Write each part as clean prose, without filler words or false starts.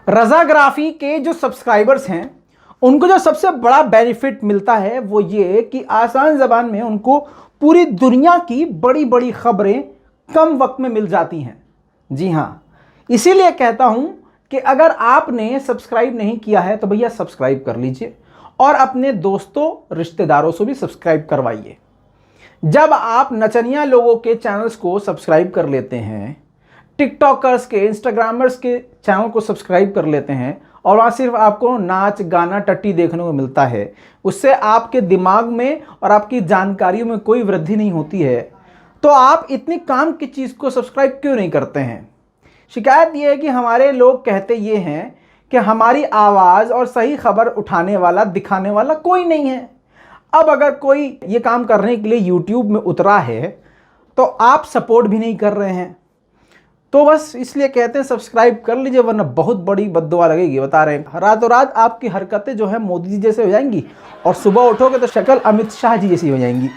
रजाग्राफी के जो सब्सक्राइबर्स हैं उनको जो सबसे बड़ा बेनिफिट मिलता है वो ये कि आसान ज़बान में उनको पूरी दुनिया की बड़ी बड़ी खबरें कम वक्त में मिल जाती हैं। जी हाँ, इसीलिए कहता हूं कि अगर आपने सब्सक्राइब नहीं किया है तो भैया सब्सक्राइब कर लीजिए और अपने दोस्तों रिश्तेदारों से भी सब्सक्राइब करवाइए। जब आप नचनिया लोगों के चैनल्स को सब्सक्राइब कर लेते हैं, टिकटॉकर्स के, इंस्टाग्रामर्स के चैनल को सब्सक्राइब कर लेते हैं और वहाँ सिर्फ आपको नाच गाना टट्टी देखने को मिलता है, उससे आपके दिमाग में और आपकी जानकारियों में कोई वृद्धि नहीं होती है, तो आप इतनी काम की चीज़ को सब्सक्राइब क्यों नहीं करते हैं? शिकायत ये है कि हमारे लोग कहते ये हैं कि हमारी आवाज़ और सही खबर उठाने वाला, दिखाने वाला कोई नहीं है। अब अगर कोई ये काम करने के लिए यूट्यूब में उतरा है तो आप सपोर्ट भी नहीं कर रहे हैं, तो बस इसलिए कहते हैं सब्सक्राइब कर लीजिए, वरना बहुत बड़ी बद्दुआ लगेगी। बता रहे हैं रातों रात आपकी हरकतें जो है मोदी जी जैसे हो जाएंगी और सुबह उठोगे तो शक्ल अमित शाह जी जैसी हो जाएंगी।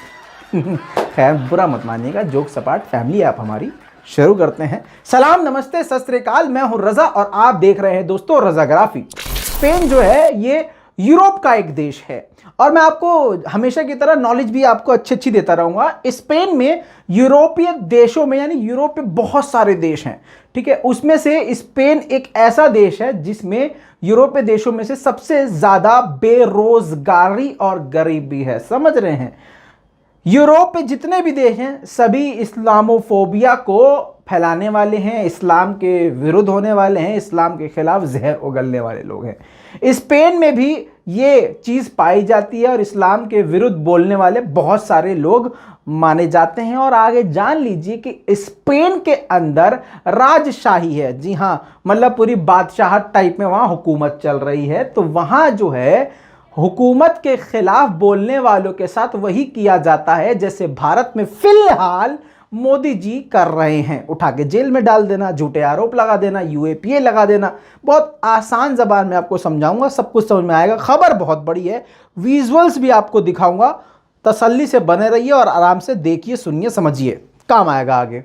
खैर, बुरा मत मानिएगा, जोक सपाट फैमिली आप हमारी। शुरू करते हैं। सलाम, नमस्ते, सत श्री अकाल। मैं हूं रजा और आप देख रहे हैं दोस्तों रजाग्राफी। स्पेन जो है ये यूरोप का एक देश है और मैं आपको हमेशा की तरह नॉलेज भी आपको अच्छी देता रहूंगा। स्पेन में यूरोपीय देशों में, यानी यूरोप में बहुत सारे देश हैं, ठीक है, उसमें से स्पेन एक ऐसा देश है जिसमें यूरोपीय देशों में से सबसे ज्यादा बेरोजगारी और गरीबी है। समझ रहे हैं? यूरोप में जितने भी देश हैं सभी इस्लामोफोबिया को फैलाने वाले हैं, इस्लाम के विरुद्ध होने वाले हैं, इस्लाम के खिलाफ जहर उगलने वाले लोग हैं। स्पेन में भी ये चीज़ पाई जाती है और इस्लाम के विरुद्ध बोलने वाले बहुत सारे लोग माने जाते हैं। और आगे जान लीजिए कि स्पेन के अंदर राजशाही है। जी हाँ, मतलब पूरी बादशाहत टाइप में वहाँ हुकूमत चल रही है। तो वहाँ जो है हुकूमत के खिलाफ बोलने वालों के साथ वही किया जाता है जैसे भारत में फिलहाल मोदी जी कर रहे हैं। उठा के जेल में डाल देना, झूठे आरोप लगा देना, यूएपीए लगा देना। बहुत आसान जबान में आपको समझाऊंगा, सब कुछ समझ में आएगा। खबर बहुत बड़ी है, विजुअल्स भी आपको दिखाऊंगा। तसल्ली से बने रहिए और आराम से देखिए, सुनिए, समझिए, काम आएगा आगे।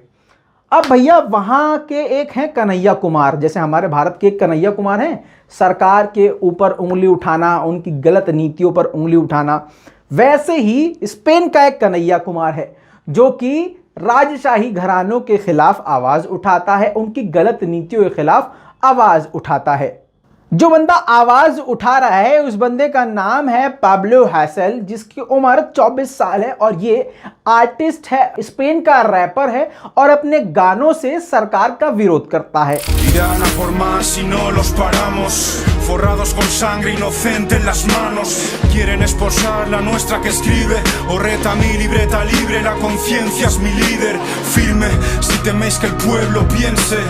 अब भैया वहाँ के एक हैं कन्हैया कुमार, जैसे हमारे भारत के एक कन्हैया कुमार हैं, सरकार के ऊपर उंगली उठाना, उनकी गलत नीतियों पर उंगली उठाना, वैसे ही स्पेन का एक कन्हैया कुमार है जो कि राजशाही घरानों के खिलाफ आवाज उठाता है, उनकी गलत नीतियों के खिलाफ आवाज उठाता है। जो बंदा आवाज उठा रहा है उस बंदे का नाम है पाब्लो हैसेल, जिसकी उम्र 24 साल है और ये आर्टिस्ट है, स्पेन का रैपर है और अपने गानों से सरकार का विरोध करता है। Forrados con sangre inocente en las manos, quieren esposar la nuestra que escribe. Horreta mi libreta libre, la conciencia es mi líder. Firme, si teméis que el pueblo piense,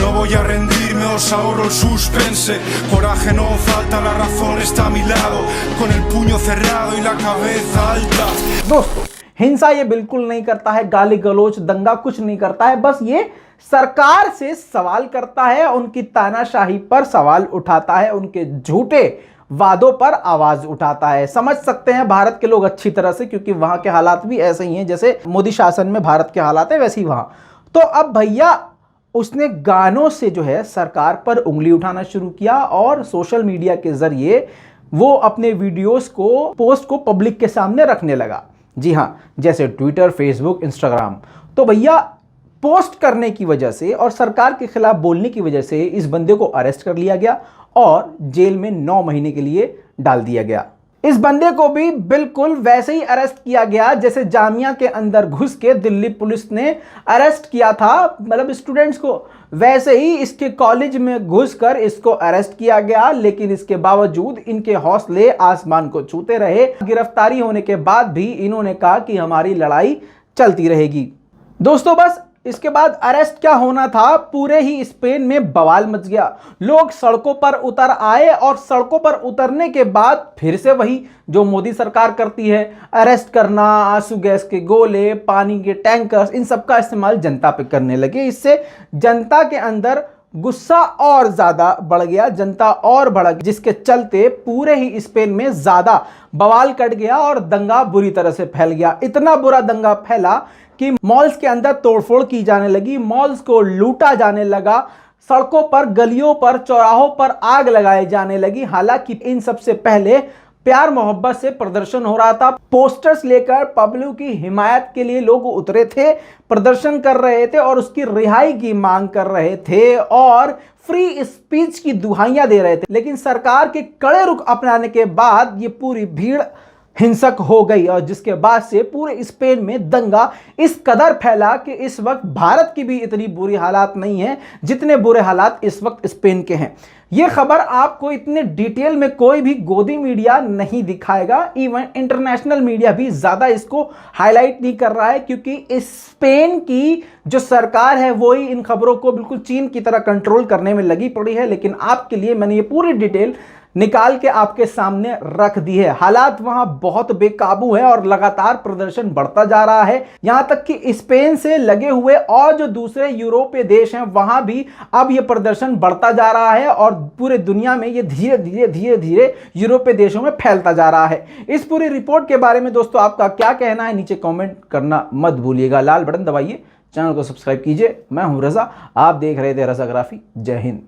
no voy a rendirme, os ahorro el suspense. Coraje no falta, la razón está a mi lado, con el puño cerrado y la cabeza alta. दोस्तों, हिंसा ये बिल्कुल नहीं करता है, गाली गलौज दंगा कुछ नहीं करता है, बस ये सरकार से सवाल करता है, उनकी तानाशाही पर सवाल उठाता है, उनके झूठे वादों पर आवाज उठाता है। समझ सकते हैं भारत के लोग अच्छी तरह से, क्योंकि वहां के हालात भी ऐसे ही हैं जैसे मोदी शासन में भारत के हालात है वैसे ही वहां। तो अब भैया उसने गानों से जो है सरकार पर उंगली उठाना शुरू किया और सोशल मीडिया के जरिए वो अपने वीडियोस को, पोस्ट को पब्लिक के सामने रखने लगा। जी हाँ, जैसे ट्विटर, फेसबुक, इंस्टाग्राम। तो भैया पोस्ट करने की वजह से और सरकार के खिलाफ बोलने की वजह से इस बंदे को अरेस्ट कर लिया गया और जेल में 9 महीने के लिए डाल दिया गया। इस बंदे को भी बिल्कुल वैसे ही अरेस्ट किया गया जैसे जामिया के अंदर घुस के दिल्ली पुलिस ने अरेस्ट किया था, मतलब स्टूडेंट्स को, वैसे ही इसके कॉलेज में घुसकर इसको अरेस्ट किया गया। लेकिन इसके बावजूद इनके हौसले आसमान को छूते रहे। गिरफ्तारी होने के बाद भी इन्होंने कहा कि हमारी लड़ाई चलती रहेगी। दोस्तों, बस इसके बाद अरेस्ट क्या होना था, पूरे ही स्पेन में बवाल मच गया। लोग सड़कों पर उतर आए और सड़कों पर उतरने के बाद फिर से वही जो मोदी सरकार करती है, अरेस्ट करना, आंसू गैस के गोले, पानी के टैंकर्स, इन सब का इस्तेमाल जनता पे करने लगे। इससे जनता के अंदर गुस्सा और ज्यादा बढ़ गया, जनता और भड़क, जिसके चलते पूरे ही स्पेन में ज्यादा बवाल कट गया और दंगा बुरी तरह से फैल गया। इतना बुरा दंगा फैला कि मॉल्स के अंदर तोड़फोड़ की जाने लगी, मॉल्स को लूटा जाने लगा, सड़कों पर, गलियों पर, चौराहों पर आग लगाए जाने लगी। हालांकि इन सबसे पहले प्यार मोहब्बत से प्रदर्शन हो रहा था। पोस्टर्स लेकर पब्लिक की हिमायत के लिए लोग उतरे थे, प्रदर्शन कर रहे थे और उसकी रिहाई की मांग कर रहे थे और फ्री स्पीच की दुहाइयां दे रहे थे। लेकिन सरकार के कड़े रुख अपनाने के बाद ये पूरी भीड़ हिंसक हो गई और जिसके बाद से पूरे स्पेन में दंगा इस कदर फैला कि इस वक्त भारत की भी इतनी बुरी हालात नहीं है जितने बुरे हालात इस वक्त स्पेन के हैं। यह खबर आपको इतने डिटेल में कोई भी गोदी मीडिया नहीं दिखाएगा, इवन इंटरनेशनल मीडिया भी ज्यादा इसको हाईलाइट नहीं कर रहा है, क्योंकि स्पेन की जो सरकार है वो ही इन खबरों को बिल्कुल चीन की तरह कंट्रोल करने में लगी पड़ी है। लेकिन आपके लिए मैंने ये पूरी डिटेल निकाल के आपके सामने रख दी है। हालात वहां बहुत बेकाबू है और लगातार प्रदर्शन बढ़ता जा रहा है। यहां तक कि स्पेन से लगे हुए और जो दूसरे यूरोपीय देश हैं वहां भी अब यह प्रदर्शन बढ़ता जा रहा है और पूरे दुनिया में यह धीरे धीरे धीरे धीरे यूरोपीय देशों में फैलता जा रहा है। इस पूरी रिपोर्ट के बारे में दोस्तों आपका क्या कहना है, नीचे कॉमेंट करना मत भूलिएगा। लाल बटन दबाइए, चैनल को सब्सक्राइब कीजिए। मैं हूं रजा, आप देख रहे थे रजाग्राफी। जय हिंद।